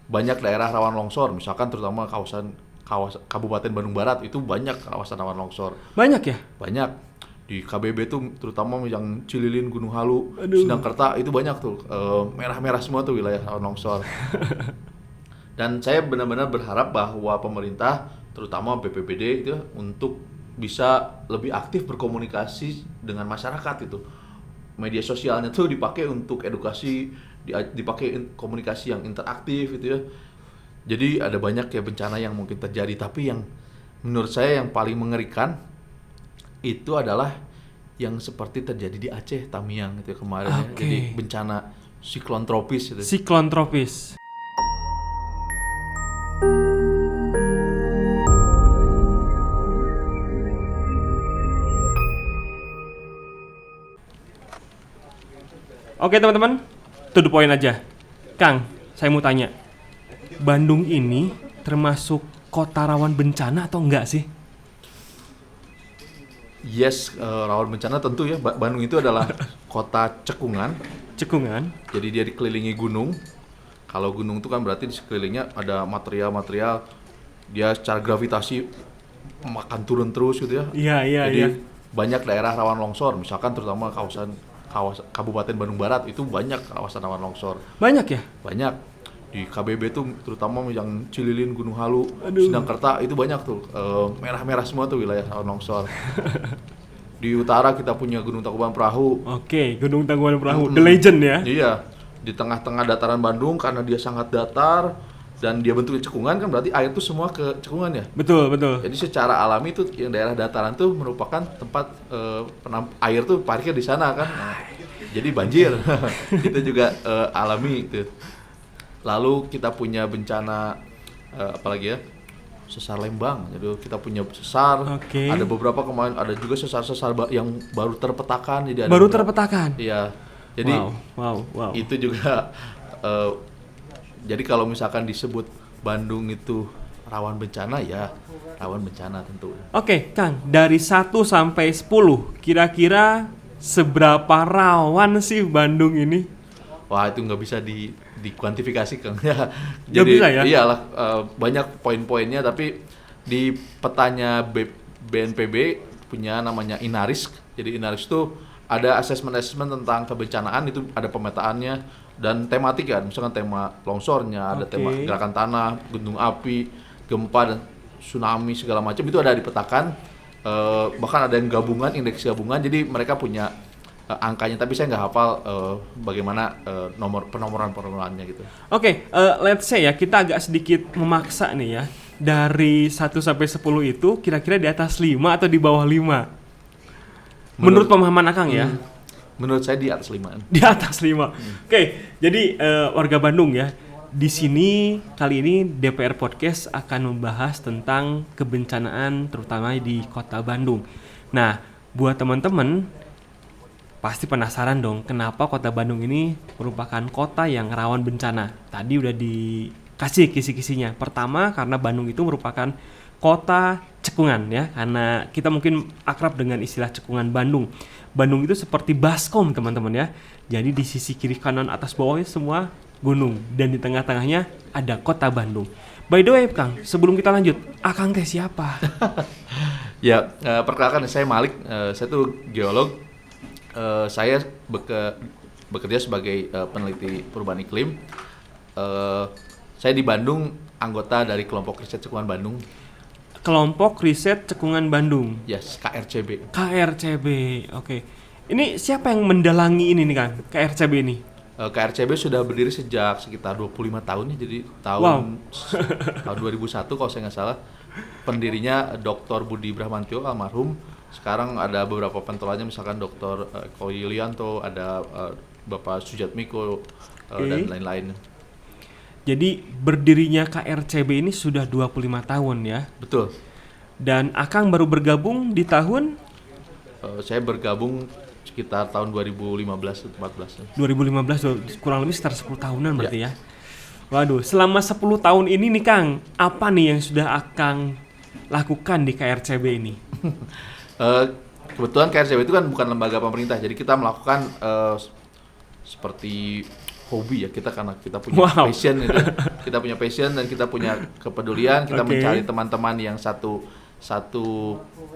banyak daerah rawan longsor, misalkan terutama kawasan Kabupaten Bandung Barat itu banyak kawasan rawan longsor. Banyak ya? Banyak di KBB tuh terutama yang Cililin, Gunung Halu, Aduh. Sindangkerta itu banyak tuh merah-merah semua tuh wilayah rawan longsor. Dan saya benar-benar berharap bahwa pemerintah terutama BPBD itu untuk bisa lebih aktif berkomunikasi dengan masyarakat itu. Media sosialnya tuh dipakai untuk edukasi, dipakai komunikasi yang interaktif gitu ya. Jadi ada banyak ya bencana yang mungkin terjadi, tapi yang menurut saya yang paling mengerikan itu adalah yang seperti terjadi di Aceh, Tamiang gitu ya kemarin ya. Jadi bencana siklon tropis gitu. Siklon tropis. Oke teman-teman, to the point aja. Kang, saya mau tanya, Bandung ini termasuk kota rawan bencana atau enggak sih? Yes, rawan bencana tentu ya. Bandung itu adalah kota cekungan. Cekungan. Jadi dia dikelilingi gunung. Kalau gunung itu kan berarti di sekelilingnya ada material-material, dia secara gravitasi makan turun terus gitu ya. Iya. Jadi banyak daerah rawan longsor, misalkan terutama kawasan Kabupaten Bandung Barat itu banyak kawasan rawan longsor. Banyak ya? Banyak di KBB tuh terutama yang Cililin, Gunung Halu, Aduh. Sindangkerta itu banyak tuh merah-merah semua tuh wilayah rawan longsor. Di utara kita punya Gunung Tangkuban Perahu. Oke, Gunung Tangkuban Perahu, the legend ya? Iya, di tengah-tengah dataran Bandung karena dia sangat datar dan dia bentuknya cekungan kan berarti air tuh semua ke cekungan ya. Betul. Jadi secara alami tuh yang daerah dataran tuh merupakan tempat air tuh parkir di sana kan. Nah, jadi banjir. Itu juga alami gitu. Lalu kita punya bencana apalagi ya? Sesar Lembang. Jadi kita punya sesar. Oke. Ada beberapa kemarin ada juga sesar-sesar yang baru terpetakan. Jadi ada Baru terpetakan. Iya. Jadi wow. itu juga jadi kalau misalkan disebut Bandung itu rawan bencana ya rawan bencana tentu. Oke, Kang, dari 1 sampai 10, kira-kira seberapa rawan sih Bandung ini? Wah, itu nggak bisa dikuantifikasi Kang. Ya. Nggak bisa ya? Iyalah banyak poin-poinnya, tapi di petanya BNPB punya namanya Inarisk. Jadi Inarisk itu ada asesmen tentang kebencanaan, itu ada pemetaannya dan tematik kan, misalkan tema longsornya, ada tema gerakan tanah, gunung api, gempa dan tsunami segala macam itu ada dipetakan. Bahkan ada yang gabungan, indeks gabungan, jadi mereka punya angkanya, tapi saya nggak hafal bagaimana penomorannya gitu. Oke, let's say ya, kita agak sedikit memaksa nih ya. Dari 1 sampai 10 itu kira-kira di atas 5 atau di bawah 5? Menurut pemahaman Akang ya? Menurut saya di atas 5. Di atas 5. Oke, jadi warga Bandung ya. Di sini kali ini DPR Podcast akan membahas tentang kebencanaan terutama di Kota Bandung. Nah, buat teman-teman pasti penasaran dong kenapa Kota Bandung ini merupakan kota yang rawan bencana. Tadi udah dikasih kisi-kisinya. Pertama, karena Bandung itu merupakan kota cekungan ya, karena kita mungkin akrab dengan istilah cekungan Bandung. Bandung itu seperti baskom teman-teman ya. Jadi di sisi kiri kanan atas bawahnya semua gunung dan di tengah-tengahnya ada kota Bandung. By the way Kang, sebelum kita lanjut, Akang teh siapa? Ya, perkenalkan saya Malik, saya tuh geolog. Saya bekerja sebagai peneliti perubahan iklim. Saya di Bandung anggota dari kelompok riset cekungan Bandung. Kelompok Riset Cekungan Bandung. Yes, KRCB. KRCB, oke. Ini siapa yang mendalangi ini nih Kang, KRCB ini? KRCB sudah berdiri sejak sekitar 25 tahun ya, jadi tahun 2001 kalau saya nggak salah. Pendirinya Dr. Budi Brahmantio almarhum. Sekarang ada beberapa pentolannya, misalkan Dr. Eko Yulianto, ada Bapak Sujatmiko dan lain-lain. Jadi berdirinya KRCB ini sudah 25 tahun ya? Betul. Dan Akang baru bergabung di tahun? Saya bergabung sekitar tahun 2015-14. 2015, kurang lebih sekitar 10 tahunan berarti ya? Waduh, selama 10 tahun ini nih Kang, apa nih yang sudah Akang lakukan di KRCB ini? Kebetulan KRCB itu kan bukan lembaga pemerintah, jadi kita melakukan seperti hobi ya kita, karena kita punya Wow. passion gitu. Kita punya passion dan kita punya kepedulian, kita Oke. mencari teman-teman yang satu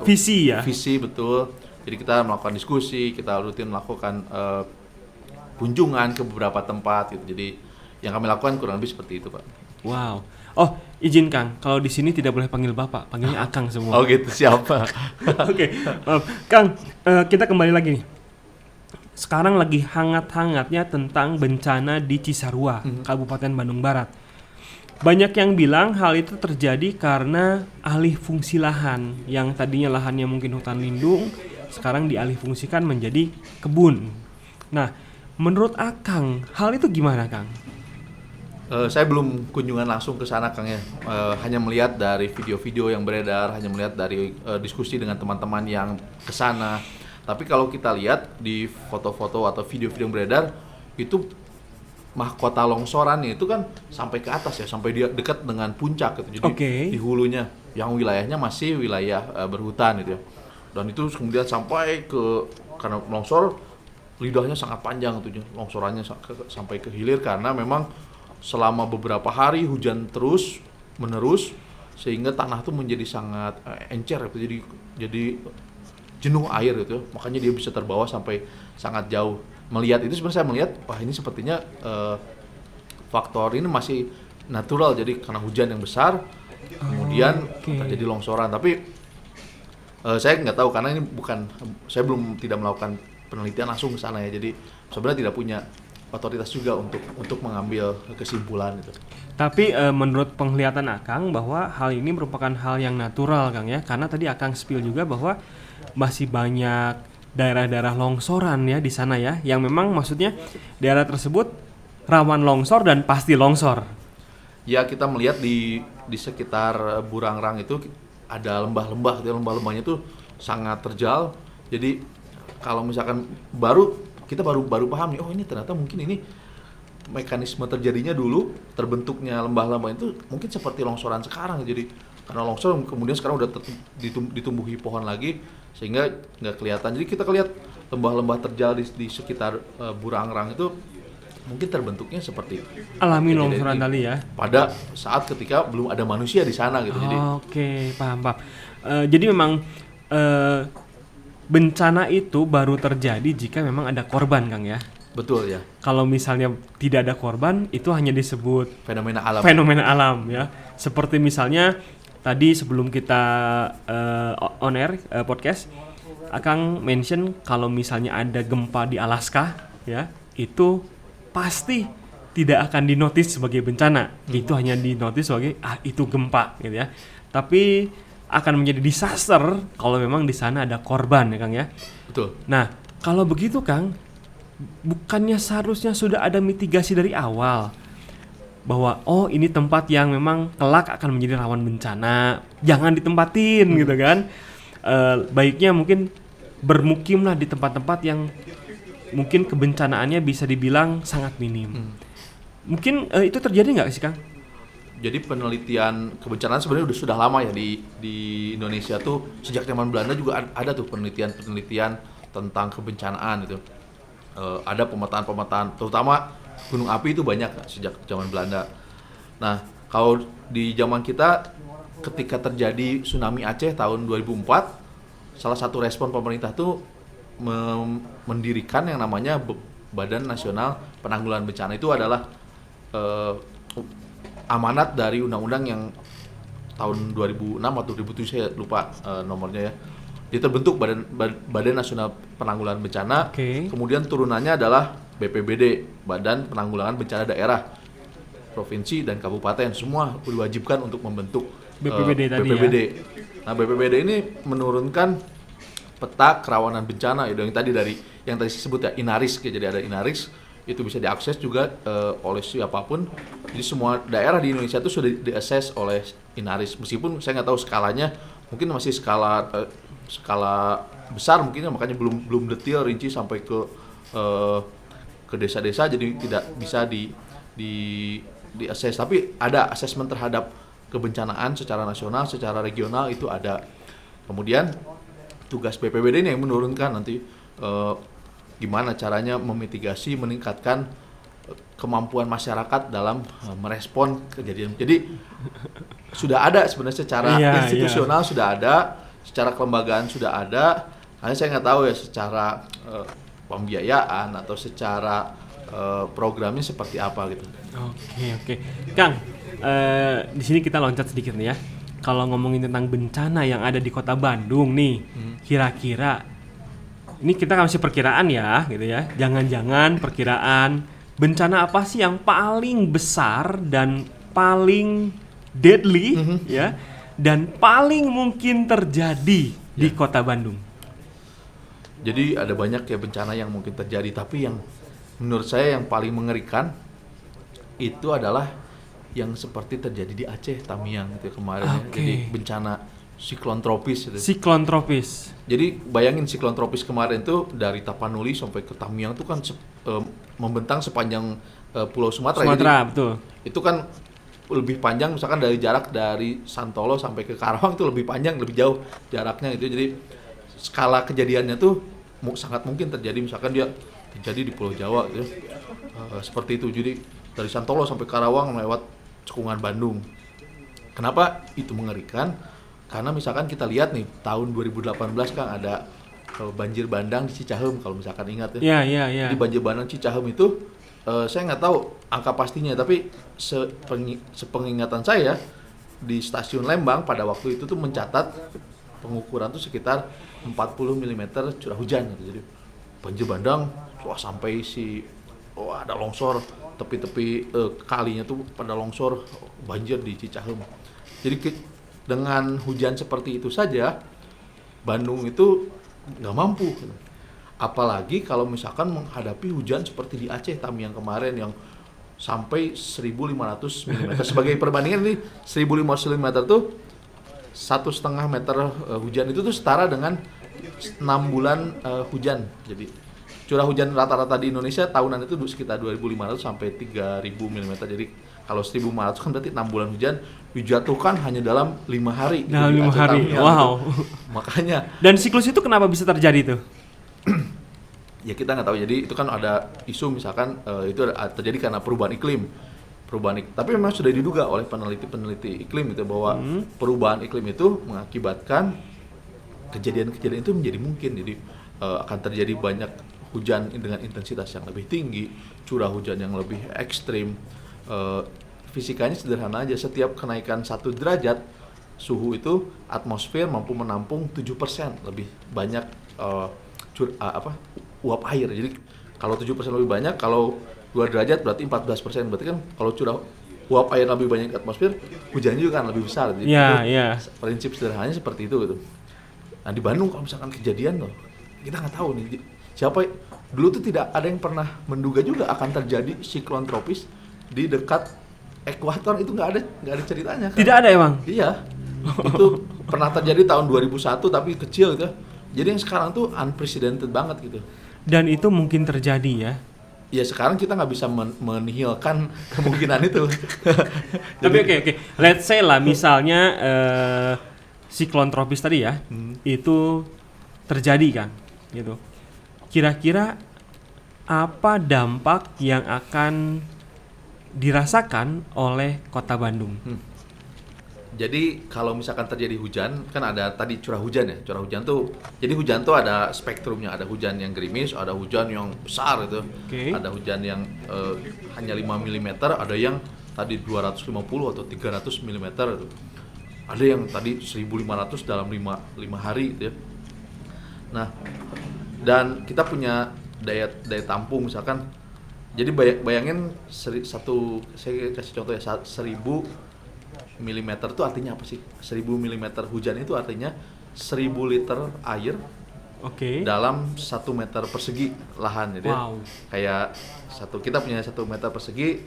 Visi ya. visi, betul. Jadi kita melakukan diskusi, kita rutin melakukan kunjungan ke beberapa tempat gitu. Jadi yang kami lakukan kurang lebih seperti itu, Pak. Wow. Oh, izin Kang, kalau di sini tidak boleh panggil Bapak, panggilnya Akang semua. Oh gitu, siapa? Oke, maaf. Kang, kita kembali lagi nih. Sekarang lagi hangat-hangatnya tentang bencana di Cisarua, Kabupaten Bandung Barat. Banyak yang bilang hal itu terjadi karena alih fungsi lahan yang tadinya lahannya mungkin hutan lindung, sekarang dialihfungsikan menjadi kebun. Nah, menurut Akang, hal itu gimana, Kang? Saya belum kunjungan langsung ke sana, Kang ya. Hanya melihat dari video-video yang beredar, hanya melihat dari diskusi dengan teman-teman yang ke sana. Tapi kalau kita lihat di foto-foto atau video-video yang beredar, itu mahkota longsorannya itu kan sampai ke atas ya, sampai dia dekat dengan puncak gitu. Jadi Oke. di hulunya, yang wilayahnya masih wilayah berhutan gitu ya. Dan itu kemudian sampai karena longsor, lidahnya sangat panjang gitu, longsorannya sampai ke hilir karena memang selama beberapa hari hujan terus menerus sehingga tanah itu menjadi sangat encer gitu. Jadi jenuh air gitu, makanya dia bisa terbawa sampai sangat jauh. Melihat itu sebenarnya saya melihat, wah ini sepertinya faktor ini masih natural, jadi karena hujan yang besar kemudian terjadi longsoran. Tapi saya nggak tahu karena ini saya tidak melakukan penelitian langsung ke sana ya, jadi sebenarnya tidak punya otoritas juga untuk mengambil kesimpulan itu. Tapi menurut penglihatan Akang bahwa hal ini merupakan hal yang natural, Kang ya, karena tadi Akang spill juga bahwa masih banyak daerah-daerah longsoran ya di sana ya, yang memang maksudnya daerah tersebut rawan longsor dan pasti longsor. Ya kita melihat di sekitar Burangrang itu ada lembah-lembah, lembah-lembahnya itu sangat terjal. Jadi kalau misalkan kita baru paham nih, oh ini ternyata mungkin ini mekanisme terjadinya dulu, terbentuknya lembah-lembah itu mungkin seperti longsoran sekarang. Jadi karena longsor kemudian sekarang udah ditumbuhi pohon lagi sehingga nggak kelihatan. Jadi kita lihat lembah-lembah terjal di sekitar Burangrang itu mungkin terbentuknya seperti Alami longsoran tadi ya. pada saat ketika belum ada manusia di sana gitu. Jadi Oke, paham. Jadi memang bencana itu baru terjadi jika memang ada korban, Kang ya. betul ya, Kalau misalnya tidak ada korban, itu hanya disebut fenomena alam. fenomena alam ya. Seperti misalnya tadi sebelum kita on air podcast, Akang mention kalau misalnya ada gempa di Alaska ya, itu pasti tidak akan dinotis sebagai bencana. Itu hanya dinotis sebagai itu gempa gitu ya. Tapi akan menjadi disaster kalau memang di sana ada korban ya, Kang ya. Betul. Nah, kalau begitu Kang, bukannya seharusnya sudah ada mitigasi dari awal bahwa ini tempat yang memang kelak akan menjadi rawan bencana, jangan ditempatin gitu kan. Baiknya mungkin bermukimlah di tempat-tempat yang mungkin kebencanaannya bisa dibilang sangat minim. Mungkin itu terjadi nggak sih, Kang? Jadi penelitian kebencanaan sebenarnya sudah lama ya di Indonesia tuh, sejak zaman Belanda juga ada tuh penelitian tentang kebencanaan itu. Ada pemetaan terutama gunung api itu banyak sejak zaman Belanda. Nah, kalau di zaman kita ketika terjadi tsunami Aceh tahun 2004, salah satu respon pemerintah tuh mendirikan yang namanya Badan Nasional Penanggulangan Bencana. Itu adalah amanat dari undang-undang yang tahun 2006 atau 2007, saya lupa nomornya ya. Dia terbentuk Badan Nasional Penanggulangan Bencana. Kemudian turunannya adalah BPBD, Badan Penanggulangan Bencana Daerah, provinsi dan kabupaten, semua diwajibkan untuk membentuk BPBD tadi BPBD. ya. Nah, BPBD ini menurunkan peta kerawanan bencana yang tadi disebut ya, Inaris. Jadi ada Inaris, itu bisa diakses juga oleh siapapun. Jadi semua daerah di Indonesia itu sudah diakses oleh Inaris. Meskipun saya nggak tahu skalanya, mungkin masih skala besar mungkin, makanya belum detail rinci sampai ke desa-desa, jadi tidak bisa diakses. Tapi ada asesmen terhadap kebencanaan secara nasional, secara regional itu ada. Kemudian tugas BPBD ini yang menurunkan nanti gimana caranya memitigasi, meningkatkan kemampuan masyarakat dalam merespon kejadian. Jadi sudah ada sebenarnya secara institusional sudah ada, secara kelembagaan sudah ada. Hanya saya nggak tahu ya secara pembiayaan atau secara programnya seperti apa gitu. Oke. Kang, di sini kita loncat sedikit nih ya. Kalau ngomongin tentang bencana yang ada di Kota Bandung nih, kira-kira ini kita kan masih perkiraan ya, gitu ya. Jangan-jangan perkiraan bencana apa sih yang paling besar dan paling deadly ya, dan paling mungkin terjadi di Kota Bandung? Jadi ada banyak ya bencana yang mungkin terjadi, tapi yang menurut saya yang paling mengerikan itu adalah yang seperti terjadi di Aceh, Tamiang gitu kemarin ya. Jadi bencana siklon tropis gitu. Siklon tropis. Jadi bayangin siklon tropis kemarin tuh dari Tapanuli sampai ke Tamiang tuh kan membentang sepanjang Pulau Sumatera. Sumatera, jadi, betul. Itu kan lebih panjang, misalkan dari jarak dari Santolo sampai ke Karawang itu lebih panjang, lebih jauh jaraknya itu. Jadi skala kejadiannya tuh sangat mungkin terjadi, misalkan dia terjadi di Pulau Jawa gitu. Seperti itu. Jadi dari Santolo sampai Karawang lewat cekungan Bandung. Kenapa itu mengerikan? Karena misalkan kita lihat nih tahun 2018 kan ada banjir bandang di Cicahem kalau misalkan ingat ya. Iya. Di banjir bandang Cicahem itu saya nggak tahu angka pastinya, tapi sepengingatan saya di stasiun Lembang pada waktu itu tuh mencatat pengukuran tuh sekitar 40 mm curah hujan gitu. Jadi banjir bandang sampai ada longsor tepi-tepi kalinya tuh pada longsor, banjir di Cicahem. Jadi dengan hujan seperti itu saja Bandung itu nggak mampu. Apalagi kalau misalkan menghadapi hujan seperti di Aceh Tamiang kemarin yang sampai 1.500 mm. Sebagai perbandingan ini 1.500 mm tuh 1,5 meter hujan itu tuh setara dengan 6 bulan hujan. Jadi curah hujan rata-rata di Indonesia tahunan itu sekitar 2.500 sampai 3.000 mm. Jadi kalau 1.500 kan berarti 6 bulan hujan dijatuhkan hanya dalam 5 hari. Dalam 5 hari, wow. Gitu. Makanya. Dan siklus itu kenapa bisa terjadi tuh? Ya kita nggak tahu. Jadi itu kan ada isu misalkan itu terjadi karena perubahan iklim. Tapi memang sudah diduga oleh peneliti iklim itu bahwa perubahan iklim itu mengakibatkan kejadian-kejadian itu menjadi mungkin. Jadi akan terjadi banyak hujan dengan intensitas yang lebih tinggi, curah hujan yang lebih ekstrim. Fisikanya sederhana aja, setiap kenaikan 1 derajat suhu itu atmosfer mampu menampung 7% lebih banyak uap air. Jadi kalau 7% lebih banyak, kalau 2 derajat berarti 14%. Berarti kan kalau uap air lebih banyak di atmosfer, hujannya juga kan lebih besar. Jadi prinsip sederhananya seperti itu gitu. Nah di Bandung kalau misalkan kejadian loh, kita nggak tahu nih siapa dulu tuh tidak ada yang pernah menduga juga akan terjadi siklon tropis di dekat ekuator. Itu nggak ada ceritanya kan? Tidak ada emang? Iya. Itu pernah terjadi tahun 2001 tapi kecil gitu. Jadi yang sekarang tuh unprecedented banget gitu. Dan itu mungkin terjadi ya? Ya sekarang kita nggak bisa menihilkan kemungkinan itu. Tapi oke. Let's say lah misalnya siklon tropis tadi ya, itu terjadi kan, gitu. Kira-kira apa dampak yang akan dirasakan oleh Kota Bandung? Jadi kalau misalkan terjadi hujan, kan ada tadi curah hujan ya. Curah hujan tuh, jadi hujan tuh ada spektrumnya. Ada hujan yang gerimis, ada hujan yang besar gitu. Ada hujan yang hanya 5 mm, ada yang tadi 250 atau 300 mm. Ada yang tadi 1.500 dalam 5 hari gitu ya. Nah, dan kita punya daya tampung misalkan. Jadi bayangin saya kasih contoh ya, 1.000 mm itu artinya apa sih? 1.000 mm hujan itu artinya 1.000 liter air dalam 1 meter persegi lahan. Jadi kayak kita punya 1 meter persegi,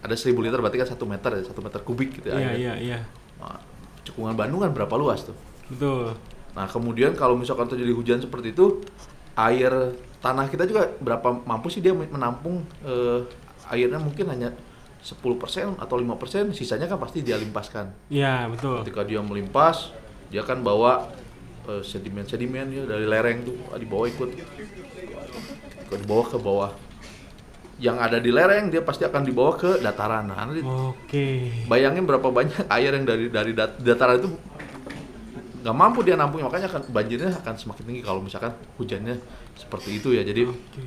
ada 1.000 liter berarti kan 1 meter ya, 1 meter kubik gitu ya. Iya. Nah, cekungan Bandung kan berapa luas tuh? Betul. Nah kemudian kalau misalkan terjadi hujan seperti itu, air tanah kita juga berapa mampu sih dia menampung airnya? Mungkin hanya 10% atau 5%, sisanya kan pasti dia limpaskan. Iya, betul. Ketika dia melimpas, dia kan bawa sedimen ya dari lereng tuh dibawa ke bawah. yang ada di lereng dia pasti akan dibawa ke dataran. Nah, nanti Oke. bayangin berapa banyak air yang dari dataran itu nggak mampu dia nampung, makanya banjirnya akan semakin tinggi kalau misalkan hujannya seperti itu ya. Jadi Oke.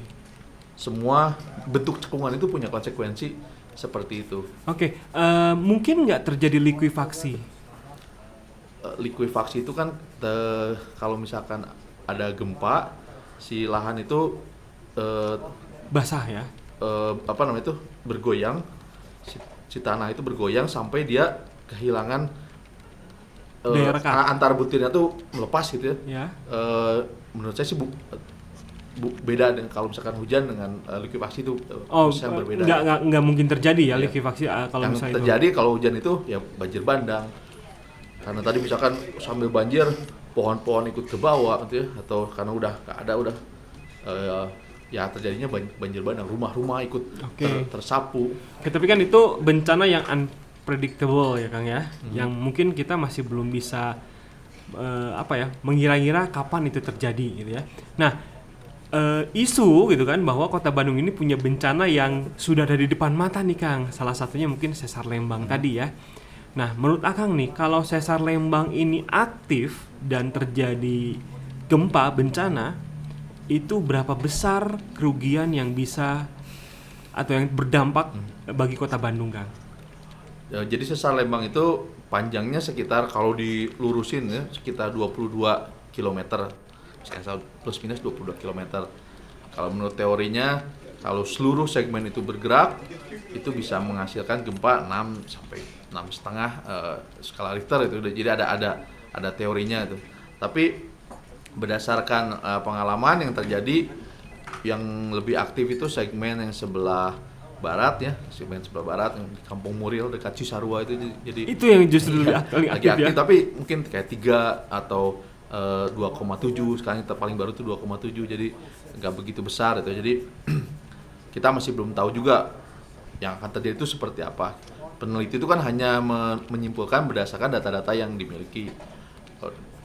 semua bentuk cekungan itu punya konsekuensi seperti itu. Oke, mungkin nggak terjadi likuifaksi? Likuifaksi itu kan kalau misalkan ada gempa, si lahan itu Basah ya? apa namanya itu bergoyang, si tanah itu bergoyang sampai dia kehilangan Daya rekat. antar butirnya tuh melepas gitu ya. Ya. Menurut saya sih beda dengan kalau misalkan hujan dengan likuifaksi itu proses yang berbeda. Nggak mungkin terjadi ya Iya. likuifaksi kalau Yang misalnya terjadi kalau hujan itu ya banjir bandang. Karena tadi misalkan sambil banjir pohon-pohon ikut ke bawah gitu ya, atau karena udah nggak ada ya terjadinya banjir bandang, rumah-rumah ikut tersapu. Oke, tapi kan itu bencana yang unpredictable ya Kang ya, yang mungkin kita masih belum bisa mengira-ngira kapan itu terjadi gitu ya. Nah, isu gitu kan bahwa Kota Bandung ini punya bencana yang sudah ada di depan mata nih Kang. Salah satunya mungkin Sesar Lembang tadi ya. Nah, menurut Akang nih, kalau Sesar Lembang ini aktif dan terjadi gempa bencana, itu berapa besar kerugian yang bisa atau yang berdampak bagi Kota Bandung, Kang? Ya, jadi Sesar Lembang itu panjangnya sekitar kalau dilurusin ya sekitar 22 km. Plus minus 22 km. Kalau menurut teorinya kalau seluruh segmen itu bergerak itu bisa menghasilkan gempa 6 sampai 6,5 skala Richter itu. Jadi ada teorinya itu. Tapi berdasarkan pengalaman yang terjadi, yang lebih aktif itu segmen yang sebelah barat ya, segmen sebelah barat yang di Kampung Muril dekat Cisarua itu. Jadi itu yang justru lagi aktif aktif ya. tapi mungkin kayak 3 atau 2,7, sekarang yang paling baru itu 2,7, jadi nggak begitu besar itu. Jadi kita masih belum tahu juga yang akan terjadi itu seperti apa. Peneliti itu kan hanya menyimpulkan berdasarkan data-data yang dimiliki.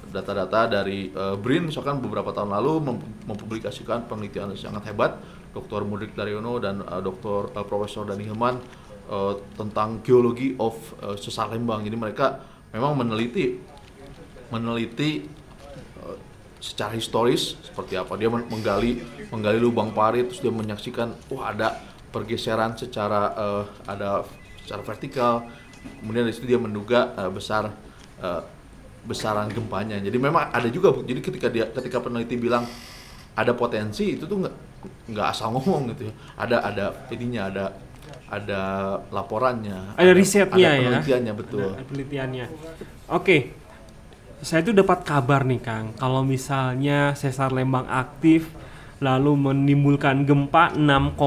Data-data dari BRIN misalkan beberapa tahun lalu mempublikasikan penelitian sangat hebat, Dr. Mudrik Daryono dan Dr. Profesor Dani Hilman tentang geologi of Sesar Lembang. Jadi mereka memang meneliti secara historis seperti apa. Dia menggali lubang parit, terus dia menyaksikan ada pergeseran secara vertikal. Kemudian dari situ dia menduga besaran gempanya. Jadi memang ada juga. Jadi ketika peneliti bilang ada potensi, itu tuh nggak asal ngomong gitu ya. Ada laporannya, ada risetnya, ada penelitiannya, ya? betul. Ada penelitiannya. Oke. Saya tuh dapat kabar nih Kang, kalau misalnya Sesar Lembang aktif lalu menimbulkan gempa 6,5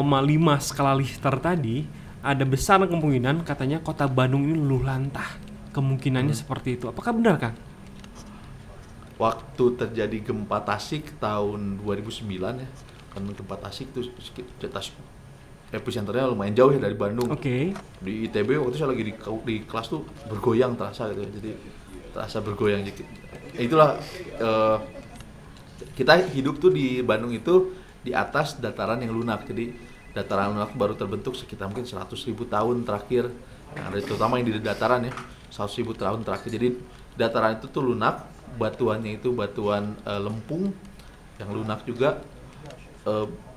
skala Richter tadi, ada besar kemungkinan katanya Kota Bandung ini luluh lantah. Kemungkinannya seperti itu. Apakah benar Kang? Waktu terjadi gempa Tasik tahun 2009 ya, kan gempa Tasik itu epicenternya lumayan jauh ya dari Bandung. Oke. Di ITB waktu itu saya lagi di kelas tuh bergoyang terasa gitu. Jadi terasa bergoyang dikit. Itulah kita hidup tuh di Bandung itu di atas dataran yang lunak. Jadi dataran lunak baru terbentuk sekitar mungkin 100.000 tahun terakhir. Terutama yang di dataran ya, 100.000 tahun terakhir. Jadi dataran itu tuh lunak, batuannya itu batuan lempung yang lunak juga,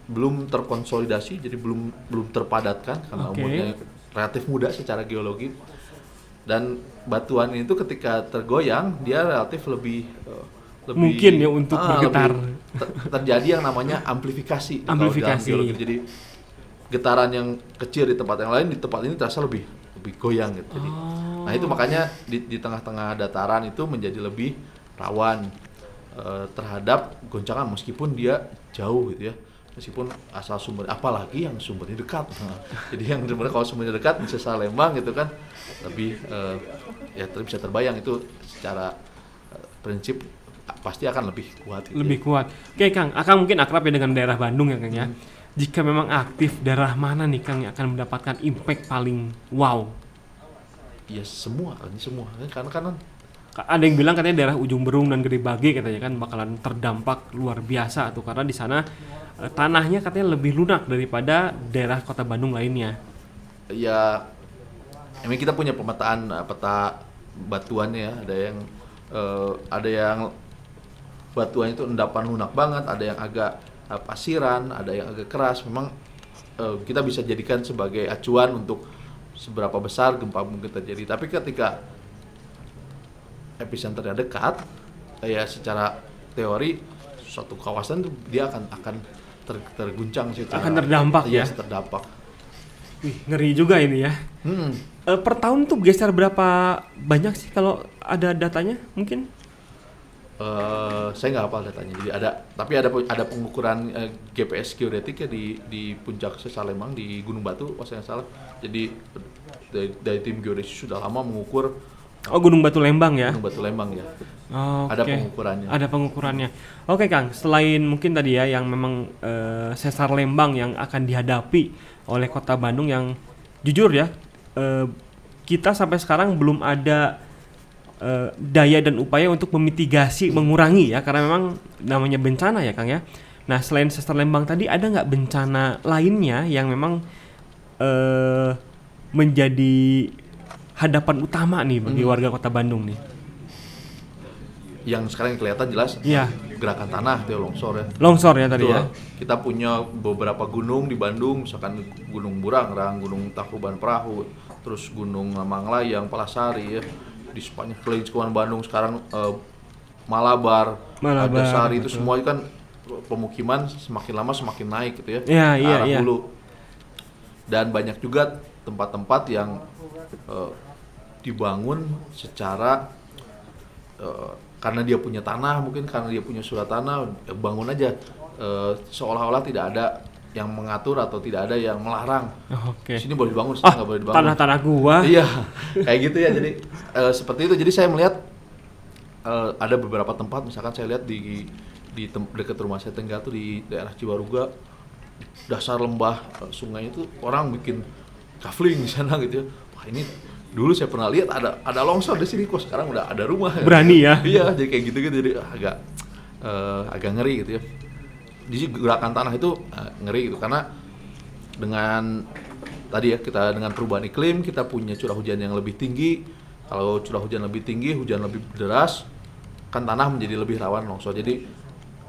belum terkonsolidasi, jadi belum terpadatkan karena umurnya relatif muda secara geologi. Dan batuan itu ketika tergoyang dia relatif lebih mungkin ya untuk bergetar. Terjadi yang namanya amplifikasi. Amplifikasi. Jadi getaran yang kecil di tempat yang lain, di tempat ini terasa lebih goyang gitu. Jadi, nah itu makanya di tengah-tengah dataran itu menjadi lebih rawan terhadap goncangan meskipun dia jauh gitu ya. Meskipun asal sumber, apalagi yang sumbernya dekat. Jadi yang sebenarnya kalau sumbernya dekat di Sesar Lembang gitu kan lebih bisa terbayang itu secara prinsip pasti akan lebih kuat. Gitu lebih kuat. Oke Kang, Akang mungkin akrab ya dengan daerah Bandung ya Kang ya. Jika memang aktif, daerah mana nih Kang yang akan mendapatkan impact paling wow? Ya semua. Karena kan ada yang bilang katanya daerah Ujung Berung dan Gede Bage katanya kan bakalan terdampak luar biasa tuh karena di sana tanahnya katanya lebih lunak daripada daerah Kota Bandung lainnya. Ya, emang kita punya pemetaan peta batuannya ya. Ada yang batuannya itu endapan lunak banget, ada yang agak pasiran, ada yang agak keras. Memang kita bisa jadikan sebagai acuan untuk seberapa besar gempa mungkin terjadi. Tapi ketika epicenternya dekat, ya secara teori suatu kawasan tuh dia akan terguncang secara Akan terdampak ya? Terdampak. Wih, ngeri juga ini ya. Per tahun tuh geser berapa banyak sih kalau ada datanya mungkin? Saya nggak hafal datanya. Jadi ada pengukuran GPS geodetik ya di puncak Sesar Lembang di Gunung Batu, kalau saya nggak salah. Jadi dari tim geodesis sudah lama mengukur. Gunung Batu Lembang ya. Gunung Batu Lembang ya. Oke. Ada pengukurannya. Ada pengukurannya. Oke Kang, selain mungkin tadi ya yang memang Sesar Lembang yang akan dihadapi oleh Kota Bandung yang jujur ya, kita sampai sekarang belum ada daya dan upaya untuk memitigasi, mengurangi ya, karena memang namanya bencana ya Kang ya. Nah selain Sesar Lembang tadi, ada nggak bencana lainnya yang memang menjadi hadapan utama nih bagi warga Kota Bandung nih? Yang sekarang yang kelihatan jelas Iya. gerakan tanah itu longsor ya. Longsor ya tadi Betul. ya. Kita punya beberapa gunung di Bandung, misalkan Gunung Burangrang, Gunung Tangkuban Perahu, terus Gunung Manglayang, Palasari ya. Di sepanjang Bandung sekarang Malabar, Sari itu semua kan pemukiman semakin lama semakin naik gitu ya. Iya. Hulu. Dan banyak juga tempat-tempat yang dibangun secara karena dia punya tanah, mungkin karena dia punya surat tanah, bangun aja seolah-olah tidak ada yang mengatur atau tidak ada yang melarang. Oke. Sini boleh dibangun, sini nggak boleh dibangun. Tanah-tanah gua. Iya, kayak gitu ya. Jadi seperti itu. Jadi saya melihat ada beberapa tempat, misalkan saya lihat di dekat rumah saya Tengah tuh di daerah Ciwaruga, dasar lembah sungai itu orang bikin kafling di sana gitu ya. Wah ini dulu saya pernah lihat ada longsor di sini, kok sekarang udah ada rumah. Berani ya? Iya, jadi kayak gitu-gitu, jadi agak ngeri gitu ya. Jadi gerakan tanah itu ngeri gitu, karena dengan tadi ya kita dengan perubahan iklim kita punya curah hujan yang lebih tinggi. Kalau curah hujan lebih tinggi, hujan lebih deras, kan tanah menjadi lebih rawan longsor. Jadi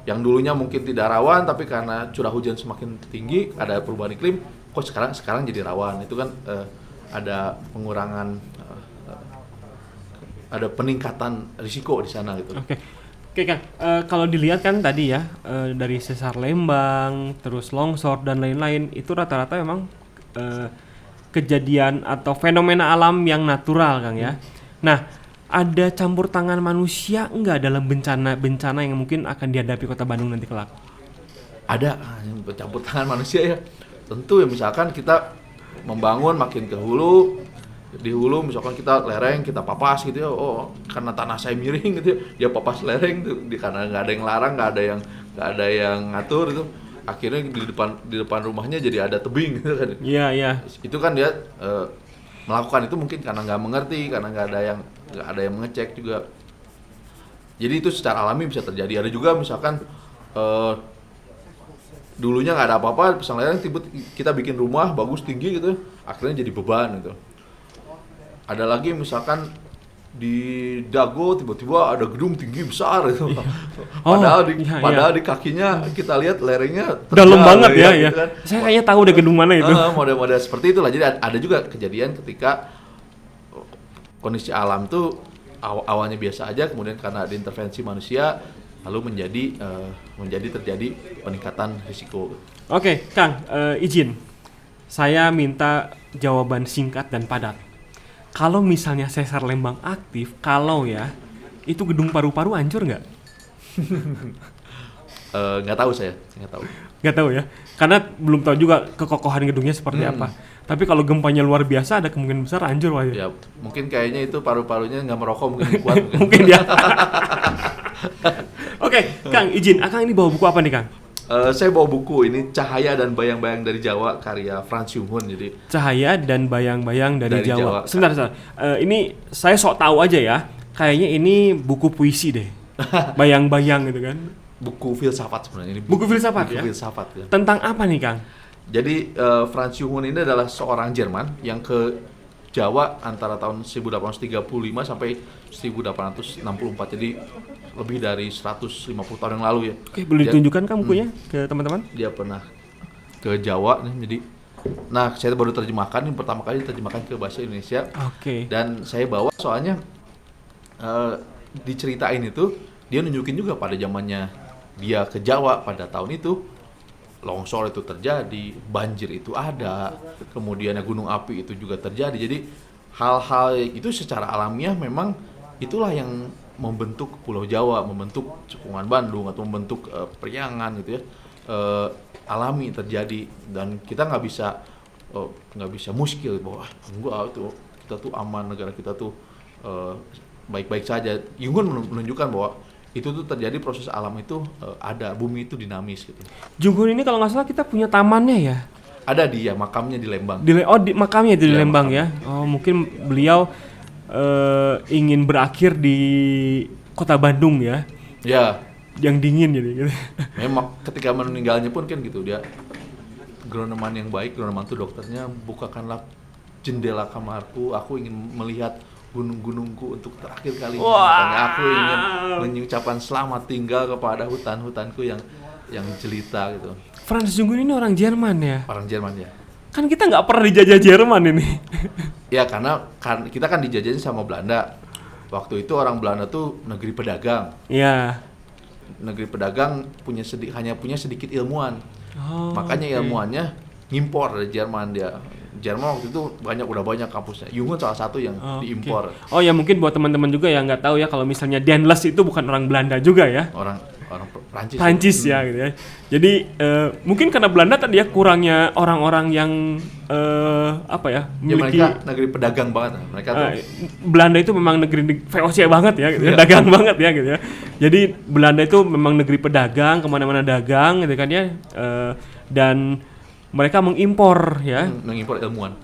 yang dulunya mungkin tidak rawan, tapi karena curah hujan semakin tinggi, ada perubahan iklim, kok sekarang jadi rawan. Itu kan ada pengurangan, ada peningkatan risiko di sana gitu. Oke Kang, kalau dilihat kan tadi ya dari Sesar Lembang, terus longsor dan lain-lain, itu rata-rata memang kejadian atau fenomena alam yang natural Kang ya. Nah, ada campur tangan manusia enggak dalam bencana yang mungkin akan dihadapi Kota Bandung nanti kelak? Ada campur tangan manusia ya. Tentu ya, misalkan kita membangun makin ke hulu, di hulu misalkan kita lereng, kita papas gitu ya, karena tanah saya miring gitu ya, papas lereng tuh, karena nggak ada yang larang, nggak ada yang ngatur itu, akhirnya di depan rumahnya jadi ada tebing gitu kan. Iya. Itu kan dia melakukan itu mungkin karena nggak mengerti, karena nggak ada yang mengecek juga. Jadi itu secara alami bisa terjadi. Ada juga misalkan dulunya nggak ada apa-apa, pasang lereng, kita bikin rumah bagus tinggi gitu, akhirnya jadi beban gitu. Ada lagi misalkan di Dago tiba-tiba ada gedung tinggi besar gitu. Padahal di kakinya kita lihat lerengnya dalam banget ya. Gitu kan. Saya kayaknya tahu udah gedung mana itu. Model-model seperti itulah. Jadi ada juga kejadian ketika kondisi alam tuh awalnya biasa aja, kemudian karena ada intervensi manusia lalu menjadi terjadi peningkatan risiko. Oke, Kang, izin. Saya minta jawaban singkat dan padat. Kalau misalnya Sesar Lembang aktif, itu gedung paru-paru hancur nggak? Nggak tahu saya, nggak tahu. Nggak tahu ya, karena belum tahu juga kekokohan gedungnya seperti apa. Tapi kalau gempanya luar biasa, ada kemungkinan besar hancur Pak. Ya, mungkin kayaknya itu paru-parunya nggak merokok, mungkin kuat. Mungkin ya. Oke, Kang, izin. Akang ini bawa buku apa nih, Kang? Saya bawa buku ini Cahaya dan Bayang-Bayang dari Jawa karya Frans Junghun. Jadi Cahaya dan Bayang-Bayang dari Jawa. Jawa. Sebentar. Ini saya sok tahu aja ya. Kayaknya ini buku puisi deh. Bayang-bayang gitu kan. buku filsafat sebenarnya. Ini Buku filsafat buku ya? filsafat ya. Tentang apa nih, Kang? Jadi Franz Jung ini adalah seorang Jerman yang ke Jawa antara tahun 1835 sampai 1864. Jadi lebih dari 150 tahun yang lalu ya. Oke, boleh ditunjukkan Kang bukunya ke teman-teman? Dia pernah ke Jawa nih. Jadi saya baru terjemahkan, ini pertama kali diterjemahkan ke bahasa Indonesia. Oke. Dan saya bawa soalnya diceritain itu dia nunjukin juga pada zamannya dia ke Jawa pada tahun itu longsor itu terjadi, banjir itu ada, kemudian gunung api itu juga terjadi. Jadi hal-hal itu secara alamiah memang itulah yang membentuk Pulau Jawa, membentuk Cekungan Bandung atau membentuk Priangan gitu ya. Alami terjadi dan kita nggak bisa muskil bahwa enggak itu kita tuh aman, negara kita tuh baik-baik saja. Jung menunjukkan bahwa itu tuh terjadi proses alam itu ada, bumi itu dinamis gitu. Jung ini kalau nggak salah kita punya tamannya ya? Ada dia, makamnya di Lembang. Makamnya di Ya, Lembang ya? Oh, mungkin beliau ingin berakhir di kota Bandung ya? Ya. Yang dingin gitu. Memang ketika meninggalnya pun kan gitu, dia Groneman yang baik, Groneman tuh dokternya, bukakanlah jendela kamarku, aku ingin melihat gunung-gunungku untuk terakhir kali. Makanya aku ingin mengucapkan selamat tinggal kepada hutan-hutanku yang jelita gitu. Franz Jung ini orang Jerman ya? Orang Jerman ya. Kan kita nggak pernah dijajah Jerman ini. Ya karena kita kan dijajahin sama Belanda. Waktu itu orang Belanda tuh negeri pedagang. Iya. Negeri pedagang hanya punya sedikit ilmuwan. Makanya okay. ilmuannya ngimpor dari Jerman dia. Jerman waktu itu udah banyak kampusnya. Jung salah satu yang diimpor. Oh ya, mungkin buat teman-teman juga yang nggak tahu ya, kalau misalnya Danles itu bukan orang Belanda juga ya. Orang Prancis. Prancis ya gitu ya. Jadi mungkin karena Belanda tadi ya kurangnya orang-orang yang memiliki mereka negeri pedagang banget. Mereka tuh Belanda itu memang negeri VOC banget ya, gitu ya. Dagang banget ya gitu ya. Jadi Belanda itu memang negeri pedagang, kemana-mana dagang gitu kan ya. Dan mereka mengimpor ya. Mengimpor ilmuwan.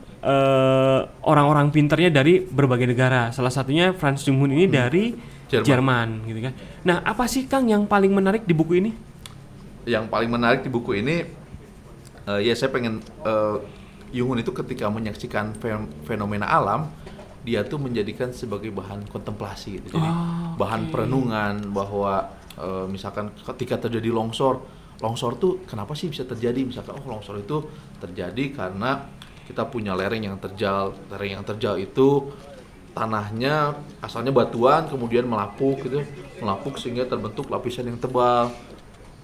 Orang-orang pintarnya dari berbagai negara. Salah satunya Franz Jung ini dari Jerman gitu kan. Nah, apa sih Kang yang paling menarik di buku ini? Yang paling menarik di buku ini saya pengen Jung itu ketika menyaksikan fenomena alam, dia tuh menjadikan sebagai bahan kontemplasi gitu. Jadi bahan perenungan bahwa misalkan ketika terjadi longsor tuh kenapa sih bisa terjadi? Misalkan longsor itu terjadi karena kita punya lereng yang terjal. Lereng yang terjal itu tanahnya asalnya batuan, kemudian melapuk sehingga terbentuk lapisan yang tebal.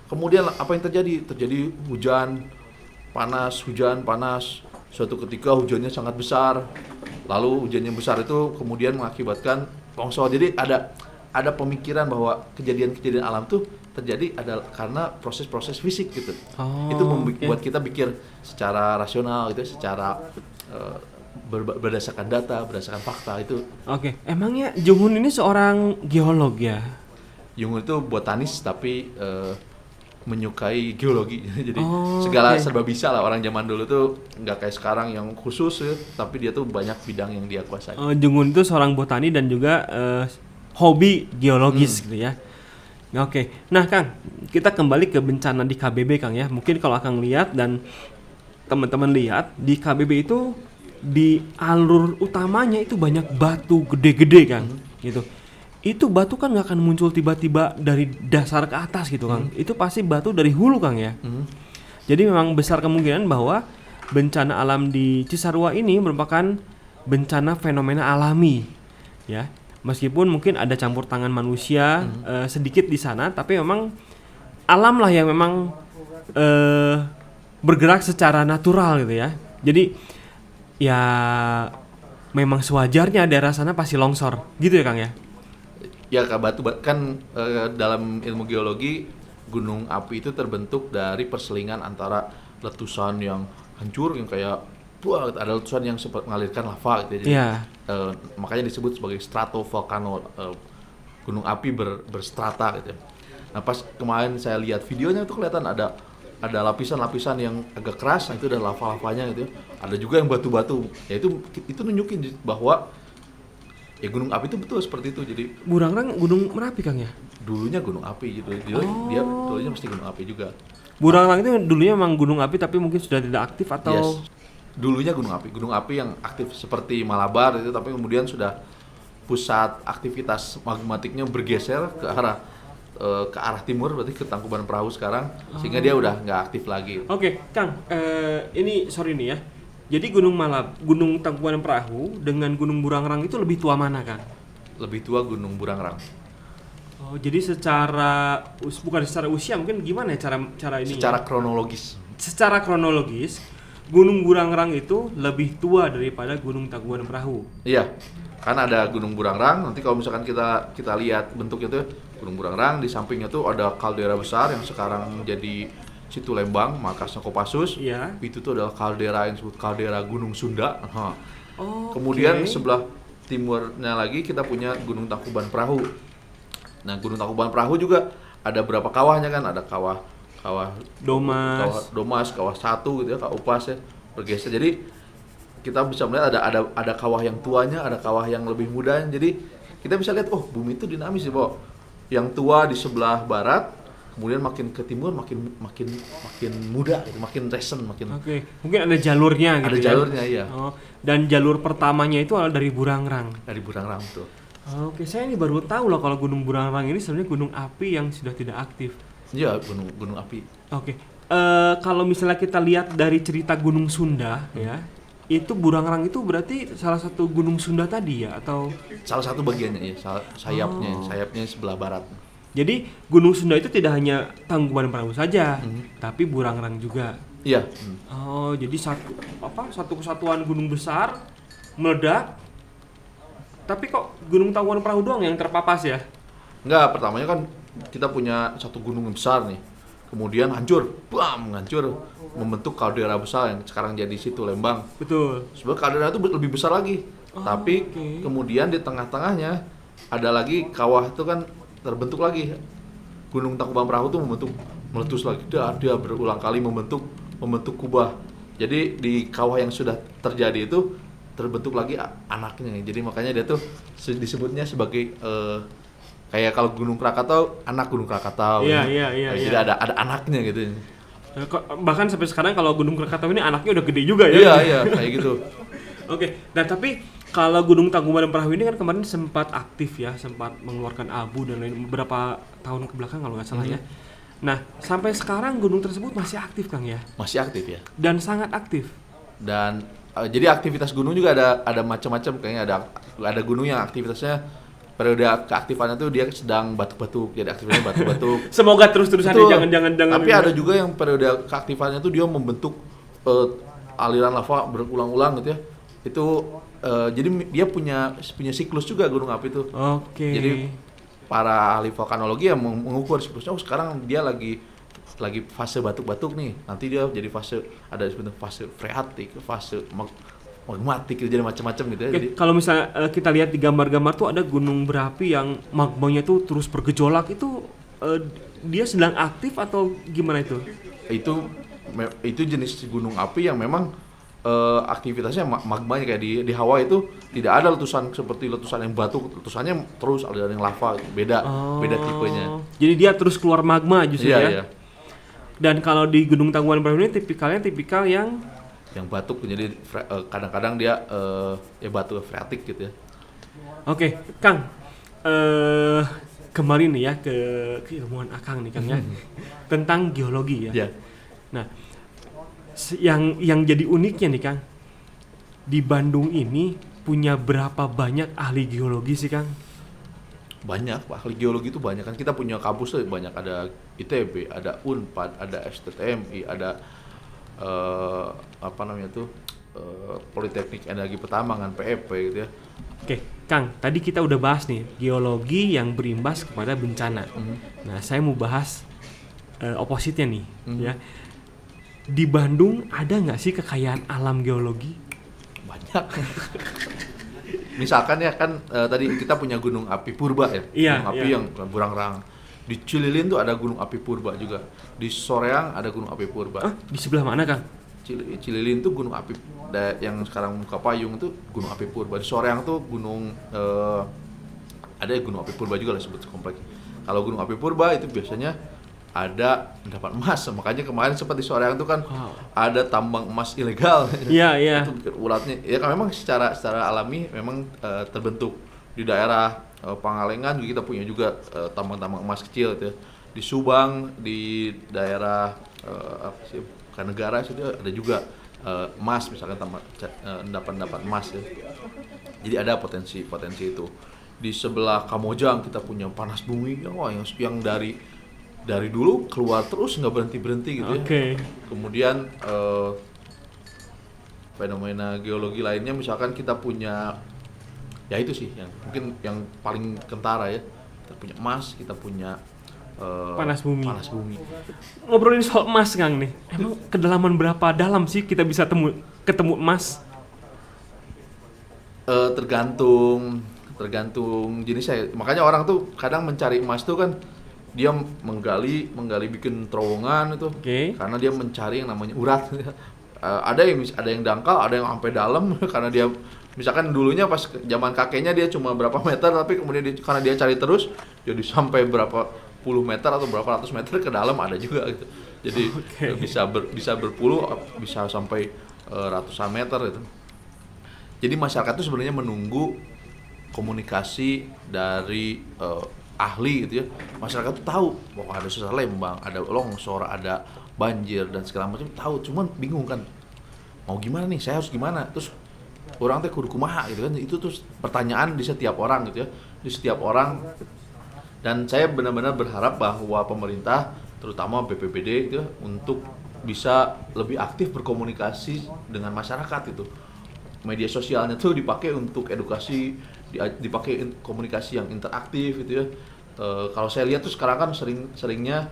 Kemudian apa yang terjadi? Terjadi hujan panas. Suatu ketika hujannya sangat besar. Lalu hujannya besar itu kemudian mengakibatkan longsor. Jadi ada pemikiran bahwa kejadian-kejadian alam tuh terjadi karena proses-proses fisik gitu. Itu membuat kita pikir secara rasional gitu, secara berdasarkan data, berdasarkan fakta itu. Oke. Emangnya Jung ini seorang geolog ya? Jung itu botanis tapi menyukai geologi. Jadi segala serba bisa lah. Orang zaman dulu tuh nggak kayak sekarang yang khusus ya, tapi dia tuh banyak bidang yang dia kuasai. Jung itu seorang botani dan juga hobi geologis gitu ya. Oke. Nah Kang, kita kembali ke bencana di KBB Kang ya. Mungkin kalau Kang lihat dan teman-teman lihat di KBB itu di alur utamanya itu banyak batu gede-gede Kang, gitu. Itu batu kan nggak akan muncul tiba-tiba dari dasar ke atas gitu Kang. Itu pasti batu dari hulu Kang ya. Jadi memang besar kemungkinan bahwa bencana alam di Cisarua ini merupakan bencana fenomena alami, ya. Meskipun mungkin ada campur tangan manusia sedikit di sana, tapi memang alam lah yang memang bergerak secara natural gitu ya. Jadi ya memang sewajarnya daerah sana pasti longsor, gitu ya Kang ya? Ya batu kan dalam ilmu geologi gunung api itu terbentuk dari perselingan antara letusan yang hancur yang kayak ada letusan yang sempat mengalirkan lava gitu ya. Jadi makanya disebut sebagai stratovolcano, gunung api berstrata gitu. Nah pas kemarin saya lihat videonya itu kelihatan ada lapisan-lapisan yang agak keras, nah itu ada lava-lavanya gitu. Ada juga yang batu-batu. Ya itu nunjukin bahwa Ya gunung api itu betul seperti itu. Jadi Burangrang Gunung Merapi Kang ya? dulunya gunung api gitu. Dia dulunya mesti gunung api juga. Burangrang itu dulunya memang gunung api tapi mungkin sudah tidak aktif atau Yes. Dulunya gunung api yang aktif seperti Malabar itu, tapi kemudian sudah pusat aktivitas magmatiknya bergeser ke arah timur, berarti ke Tangkuban Perahu sekarang, sehingga dia udah nggak aktif lagi. Oke, Kang, ini sorry nih ya. Jadi Gunung Tangkuban Perahu dengan Gunung Burangrang itu lebih tua mana, Kang? Lebih tua Gunung Burangrang. Oh, jadi bukan secara usia, mungkin gimana ya cara ini? Secara kronologis. Secara kronologis, Gunung Burangrang itu lebih tua daripada Gunung Tangkuban Perahu. Iya, kan ada Gunung Burangrang. Nanti kalau misalkan kita lihat bentuknya tuh Gunung Burangrang, di sampingnya tuh ada kaldera besar yang sekarang menjadi situ Lembang, markasnya Kopassus. Iya. Itu tuh adalah kaldera yang disebut kaldera Gunung Sunda. Oh, Kemudian sebelah timurnya lagi kita punya Gunung Tangkuban Perahu. Nah, Gunung Tangkuban Perahu juga ada berapa kawahnya kan? Ada kawah Domas, kawah 1 gitu ya, kawah Upas ya, bergeser. Jadi kita bisa melihat ada kawah yang tuanya, ada kawah yang lebih muda. Jadi kita bisa lihat, oh bumi itu dinamis ya, Bo. Yang tua di sebelah barat, kemudian makin ke timur makin muda gitu, makin recent, makin. Oke, mungkin ada jalurnya gitu. Ada jalurnya, iya. Oh, dan jalur pertamanya itu adalah dari Burangrang. Dari Burangrang tuh. Oke, saya ini baru tahu loh kalau Gunung Burangrang ini sebenarnya gunung api yang sudah tidak aktif. Iya, gunung api. Oke, kalau misalnya kita lihat dari cerita Gunung Sunda ya, itu Burangrang itu berarti salah satu Gunung Sunda tadi ya, atau? Salah satu bagiannya ya, sayapnya sebelah barat. Jadi Gunung Sunda itu tidak hanya Tangkuban Perahu saja, tapi Burangrang juga. Iya. Oh, jadi satu kesatuan gunung besar meledak. Tapi kok Gunung Tangkuban Perahu doang yang terpapas ya? Enggak, pertamanya kan kita punya satu gunung yang besar nih. Kemudian hancur, membentuk kaldera besar yang sekarang jadi situ Lembang. Betul. Sebenarnya kaldera itu lebih besar lagi. Tapi kemudian di tengah-tengahnya ada lagi kawah itu kan terbentuk lagi. Gunung Tangkuban Perahu itu meletus lagi. Dia berulang kali membentuk kubah. Jadi di kawah yang sudah terjadi itu terbentuk lagi anaknya. Jadi makanya dia tuh disebutnya sebagai kayak kalau Gunung Krakatau, anak Gunung Krakatau. Iya. Jadi ada anaknya gitu. Bahkan sampai sekarang kalau Gunung Krakatau ini anaknya udah gede juga ya? Iya, kayak gitu. Oke, nah tapi kalau Gunung Tangkuban Perahu ini kan kemarin sempat aktif ya, sempat mengeluarkan abu dan lain beberapa tahun kebelakang kalau nggak salah ya. Nah, sampai sekarang gunung tersebut masih aktif Kang ya? Masih aktif ya. Dan sangat aktif. Dan jadi aktivitas gunung juga ada macam-macam, kayaknya ada gunung yang aktivitasnya periode keaktifannya tuh dia sedang batuk-batuk, jadi aktivitasnya batuk-batuk. Semoga terus-terusan ya, jangan. Tapi ada juga yang periode keaktifannya tuh dia membentuk aliran lava berulang-ulang gitu ya. Itu jadi dia punya siklus juga gunung api itu. Oke. Jadi para ahli vulkanologi yang mengukur siklusnya, osekarang dia lagi fase batuk-batuk nih. Nanti dia jadi ada sebenarnya fase freatik, fase magmatik, jadi macam-macam gitu ya. Oke, Jadi kalau misalnya kita lihat di gambar-gambar tuh ada gunung berapi yang magmanya tuh terus bergejolak, itu dia sedang aktif atau gimana itu? Itu jenis gunung api yang memang aktivitasnya magmanya kayak di Hawaii itu tidak ada letusan seperti letusan yang batu, letusannya terus ada yang lava, beda tipenya. Jadi dia terus keluar magma justru ya. Iya. Dan kalau di Gunung Tangkuban Perahu ini tipikal yang batuk, jadi kadang-kadang dia batu freatik gitu ya. Oke, Kang. Kembali nih ya ke keilmuan Akang nih Kang ya. Tentang geologi ya. Yeah. Nah, yang jadi uniknya nih Kang, di Bandung ini punya berapa banyak ahli geologi sih Kang? Banyak, ahli geologi itu banyak kan. Kita punya kampus tuh banyak, ada ITB, ada Unpad, ada STTMI, ada Politeknik Energi Pertambangan PEP gitu ya. Oke, Kang, tadi kita udah bahas nih geologi yang berimbas kepada bencana. Nah, saya mau bahas opositnya nih ya. Di Bandung ada nggak sih kekayaan alam geologi? Banyak. Misalkan ya kan tadi kita punya gunung api purba ya. Iya, gunung api yang Burangrang. Di Cililin tuh ada gunung api purba juga. Di Soreang ada gunung api purba. Di sebelah mana Kang? Cililin tuh gunung api yang sekarang Muka Payung itu gunung api purba. Di Soreang tuh gunung ada gunung api purba juga lah sebut kompleks. Kalau gunung api purba itu biasanya ada endapan emas. Makanya kemarin sempat di Soreang tuh kan ada tambang emas ilegal. Iya. Itu bikin ulatnya. Ya kan memang secara alami memang terbentuk di daerah Pangalengan juga kita punya juga tambang-tambang emas kecil gitu ya. Di Subang, di daerah Negara situ ada juga emas, misalkan endapan emas ya. Jadi ada potensi itu. Di sebelah Kamojang kita punya panas bumi yang dari dulu keluar terus nggak berhenti gitu ya. Kemudian fenomena geologi lainnya misalkan kita punya ya itu sih yang mungkin yang paling kentara ya. Kita punya emas, kita punya panas bumi. Ngobrolin soal emas Kang nih, emang kedalaman berapa dalam sih kita bisa ketemu emas? Tergantung jenisnya. Makanya orang tuh kadang mencari emas tuh kan dia menggali bikin terowongan itu. Karena dia mencari yang namanya urat. Ada yang dangkal, ada yang sampai dalam karena dia misalkan dulunya pas zaman kakeknya dia cuma berapa meter, tapi kemudian karena dia cari terus jadi sampai berapa puluh meter atau berapa ratus meter ke dalam ada juga gitu. Jadi bisa berpuluh, bisa sampai ratusan meter gitu. Jadi masyarakat itu sebenarnya menunggu komunikasi dari ahli gitu ya. Masyarakat tuh tahu bahwa ada sesar Lembang, ada longsor, ada banjir dan segala macam tahu, cuman bingung kan. Mau gimana nih? Saya harus gimana? Terus orang teh kudu kumaha gitu kan. Itu tuh pertanyaan di setiap orang gitu ya. Di setiap orang. Dan saya benar-benar berharap bahwa pemerintah terutama BPBD gitu untuk bisa lebih aktif berkomunikasi dengan masyarakat itu. Media sosialnya tuh dipakai untuk edukasi, dipakai komunikasi yang interaktif gitu ya. Kalau saya lihat tuh sekarang kan seringnya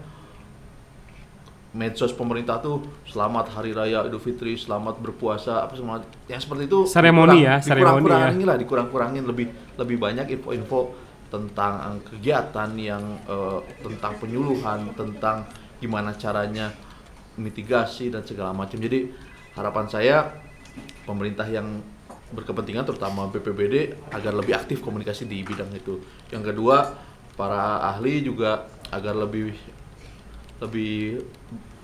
medsos pemerintah tuh selamat hari raya Idul Fitri, selamat berpuasa, apa semua yang seperti itu. Dikurang-kurangin lebih banyak info-info tentang kegiatan yang tentang penyuluhan, tentang gimana caranya mitigasi dan segala macam. Jadi harapan saya pemerintah yang berkepentingan terutama BPBD agar lebih aktif komunikasi di bidang itu. Yang kedua, para ahli juga agar lebih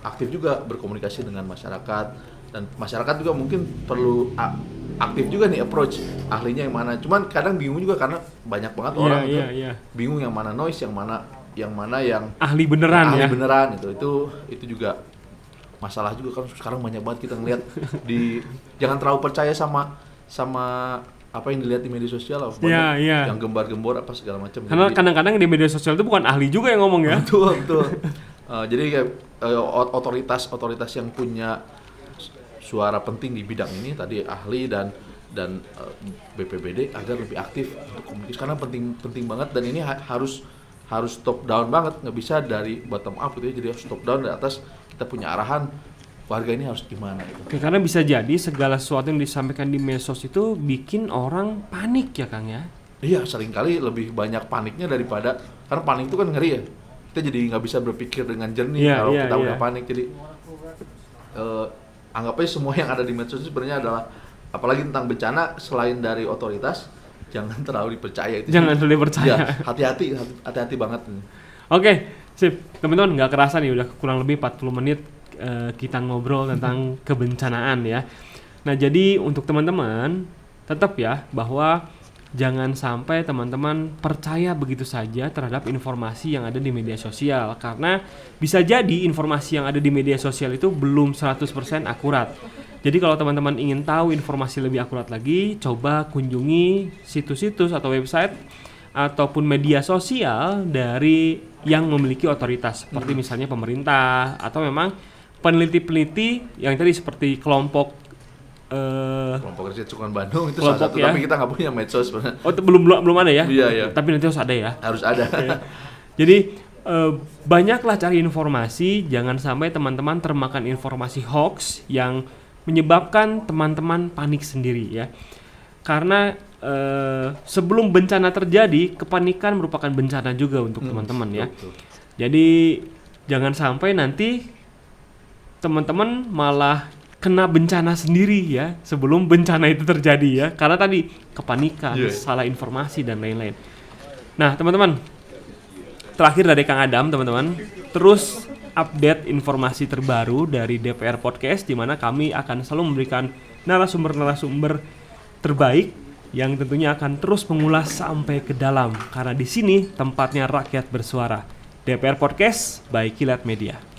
aktif juga berkomunikasi dengan masyarakat, dan masyarakat juga mungkin perlu aktif juga nih approach ahlinya yang mana. Cuman kadang bingung juga karena banyak banget orang bingung yang mana noise, yang mana yang ahli beneran beneran itu juga masalah juga kan. Sekarang banyak banget kita ngelihat jangan terlalu percaya sama apa yang dilihat di media sosial lah, yang gembar-gembor apa segala macam. Karena kadang-kadang di media sosial itu bukan ahli juga yang ngomong ya. Betul. Jadi kayak otoritas yang punya suara penting di bidang ini tadi ahli dan BPBD agar lebih aktif untuk komunikasi karena penting banget, dan ini harus top down banget, nggak bisa dari bottom up gitu ya. Jadi harus top down dari atas, kita punya arahan warga ini harus gimana gitu. Oke, karena bisa jadi segala sesuatu yang disampaikan di medsos itu bikin orang panik ya Kang ya. Iya, seringkali lebih banyak paniknya daripada, karena panik itu kan ngeri ya. Kita jadi nggak bisa berpikir dengan jernih kalau kita udah panik. Jadi anggap aja semua yang ada di medsos itu sebenarnya adalah, apalagi tentang bencana, selain dari otoritas, jangan terlalu dipercaya itu. Jangan terlalu dipercaya. Ya, hati-hati banget. Oke, sip. Teman-teman, nggak kerasa nih udah kurang lebih 40 menit kita ngobrol tentang kebencanaan ya. Nah, jadi untuk teman-teman tetap ya bahwa jangan sampai teman-teman percaya begitu saja terhadap informasi yang ada di media sosial, karena bisa jadi informasi yang ada di media sosial itu belum 100% akurat. Jadi kalau teman-teman ingin tahu informasi lebih akurat lagi, coba kunjungi situs-situs atau website ataupun media sosial dari yang memiliki otoritas, seperti misalnya pemerintah atau memang peneliti-peneliti yang tadi seperti kelompok riset Cukuan Bandung itu salah satu, tapi kita nggak punya medsos sebenarnya. Oh, belum ada ya? Iya. Tapi nanti harus ada ya? Harus ada. Okay. Jadi banyaklah cari informasi, jangan sampai teman-teman termakan informasi hoax yang menyebabkan teman-teman panik sendiri ya. Karena sebelum bencana terjadi, kepanikan merupakan bencana juga untuk teman-teman ya. Betul. Jadi jangan sampai nanti teman-teman malah kena bencana sendiri ya sebelum bencana itu terjadi ya, karena tadi kepanikan, salah informasi dan lain-lain. Nah teman-teman, terakhir dari Kang Adam teman-teman, terus update informasi terbaru dari DPR Podcast, di mana kami akan selalu memberikan narasumber-narasumber terbaik yang tentunya akan terus mengulas sampai ke dalam, karena di sini tempatnya rakyat bersuara. DPR Podcast by Kilat Media.